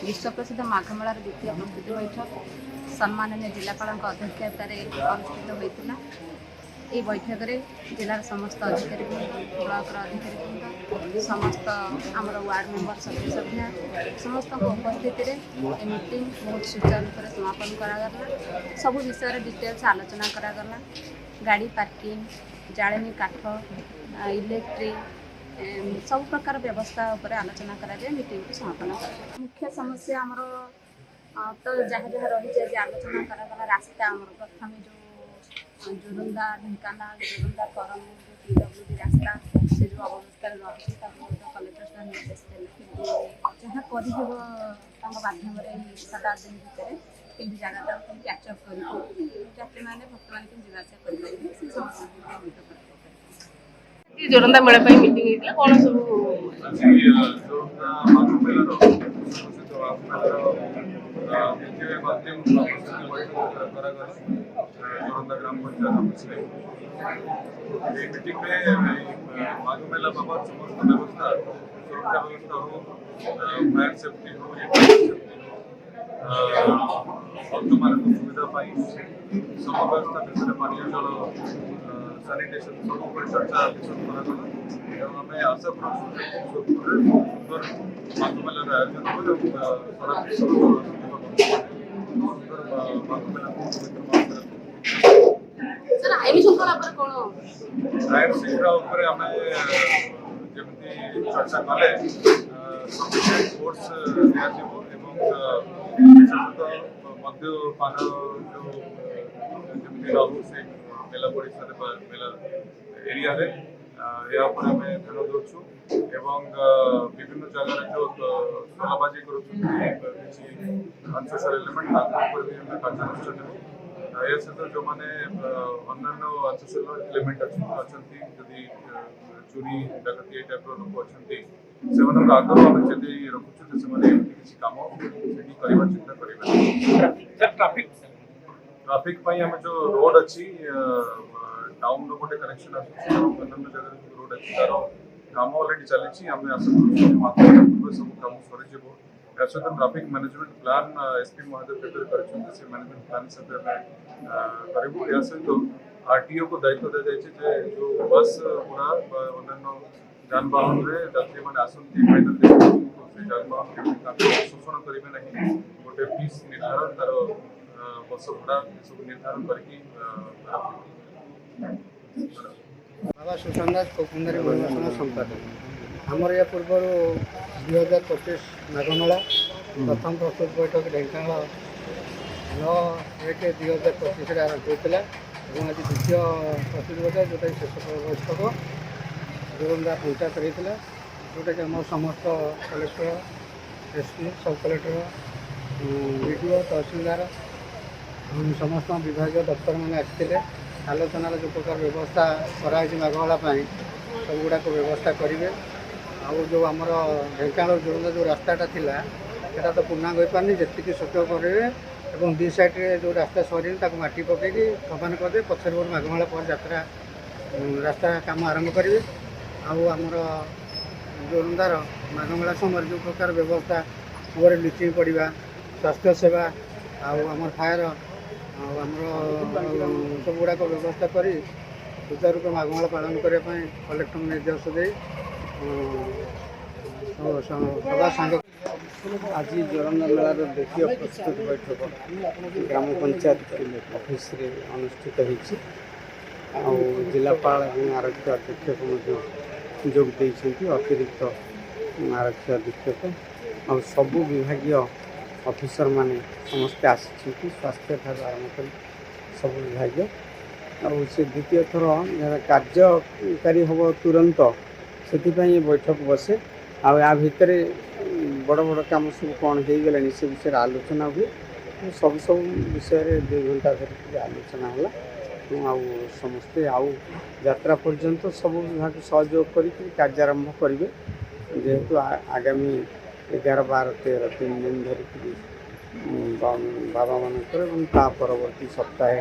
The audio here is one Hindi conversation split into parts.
विश्व प्रसिद्ध माघमेलार द्वितीय प्रस्तुति बैठक सम्माननीय जिलापाल अध्यक्षतार अनुष्ठित होता। ये बैठक में जिलार समस्त अधिकारी ब्लॉक अधिकारी समस्त आमर वार्ड मेंबर सदस्य सभ्या समस्त उपस्थित मीटिंग बहुत सुचारू रूप से समापन करागला। सब विषय डिटेल्स आलोचना करागला। गाड़ी पार्किंग जालेनी काठ इलेक्ट्रिक सब प्रकार व्यवस्था उपर आलोचना करा मीटिंग को समापन कर। मुख्य समस्या आमर तो जहाँ जहाँ रही है आलोचना करागला। रास्ता आमर प्रथम जो जोरंदा ढेंकानाल जोरंदा करम पीडब्ल्यूडी रास्ता से जो अवस्था रही कलेक्टर निर्देश देते जहाँ कर माध्यम 7-8 दिन भितर केमती जगह कैचअप कर यात्री मैंने भक्त मैंने जावासा करेंगे से समस्या जोरंदा मेला मीटिंग होता कौन सब जोरंदा ग्राम पंचायत मीटिंग में माघ मेला बाबत समस्त व्यवस्था सुरक्षा व्यवस्था हो फायर सेफ्टी हो भक्त मान सुविधा सब व्यवस्था भितर पानी जल सानिटेशन सब चर्चा विषय आम आशा करूँ सुंदर माघ मेलार आयोजन हो आईन श्रृंखला कौन आईन श्रृंखला आम जमी चर्चा कले फोर्स मद्यपान जो जमी रहू से मेला पड़ा मेला एरिया ध्यान दूसु विभिन्न जगह जो तलाबाजी अनसोशल एलिमेंट कार्यानुष्ठान या सहित जो मैंने अन्य अनसोशल एलिमेंट अच्छा जदि चोरी डकती टाइप लोक अच्छा से आग्रह आम चेताई रखुचु से किसी कम करने चिंता करें। ट्राफिक आम जो रोड अच्छी टाउन रोटे कनेक्शन अन्य जगह जो रोड अच्छी तार कम अलरेडी चली आम आशा करूँ सब कम सरी सहित ट्राफिक मैनेजमेंट प्लान एसपी महोदय प्रिपेयर कर मैनेजमेंट प्लान हिसाब से करूँ। या सहित आरटीओ को दायित्व दी जाए जो बस गुड़ा अन्य जानवाहन यात्री मैंने आसती फाइनाल से जानवाहन शोषण करेंगे ना गोटे फीस निर्धारण तार बस भड़ा सब निर्धारण करके बाबा सुशांत दास कोकुंदारी निर्वाचन संपादक आमर या पूर्व 2025 माघमेला प्रथम प्रस्तुत बैठक ढेंकानाल 9/1/2025 आरंभ होता और आज द्वितीय प्रस्तुत बैठक जोटा शेष बैठक जोरंदा पंचायत होता जोटा कि आम समस्त कलेक्टर एसपी सब कलेक्टर विडीओ तहसीलदार समस्त विभाग दफ्तर मैंने आसते आलोचनार जो प्रकार व्यवस्था कराई माघमेला सब गुड़ाक व्यवस्था करेंगे आउ जो आमर ढेंकानाल जोरंदा जो रास्ताटा थिला सेटा तो पूर्णांग हो पारनी जी सत्य करेंगे और दी साइड्रे जो रास्ता सरीनी माटी पकईकि समान करदे पचर माघमेला पर यात्रा रास्ता काम आरंभ करेंगे आमर जोरंदार माघमेला समय जो प्रकार व्यवस्था ओवर ब्लीचिंग पड़ा स्वास्थ्य सेवा आमर फायर सब गुड़ाक व्यवस्था कर सुचारू रूप माघमेला पालन करने कलेक्टर निर्देश दे सदा सांग आज जोरंदा मेलार द्वितीय प्रस्तुत बैठक ग्राम पंचायत ऑफिस अनुष्ठित हो जिलापाल और आरक्षी अधीक्षक जोग देते अतिरिक्त आरक्षी अधीक्षक और सबू विभाग ऑफिसर माने समस्ते आसी स्वास्थ्य ठार आरम्भ कर सब विभाग और से द्वितीय थर कार्यकारी हम तुरंत से बैठक बसे आ भितर बड़ बड़ कम सब कौन हो गला से विषय आलोचना हुए सब सब विषय 2 घंटा धरिक आलोचना है समस्ते आउ यात्रा पर्यंत सब विभाग सहयोग कर कार्य आरंभ करेंगे जेहेतु आगामी 11, 12, 13 3 दिन धरिक बाबा मानकर परवर्ती सप्ताह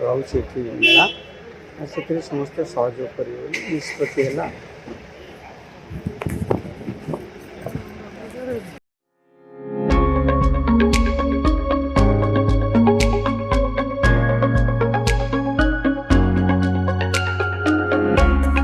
रोचे मेला से समस्ते सहयोग करेंगे निष्पत्ति है।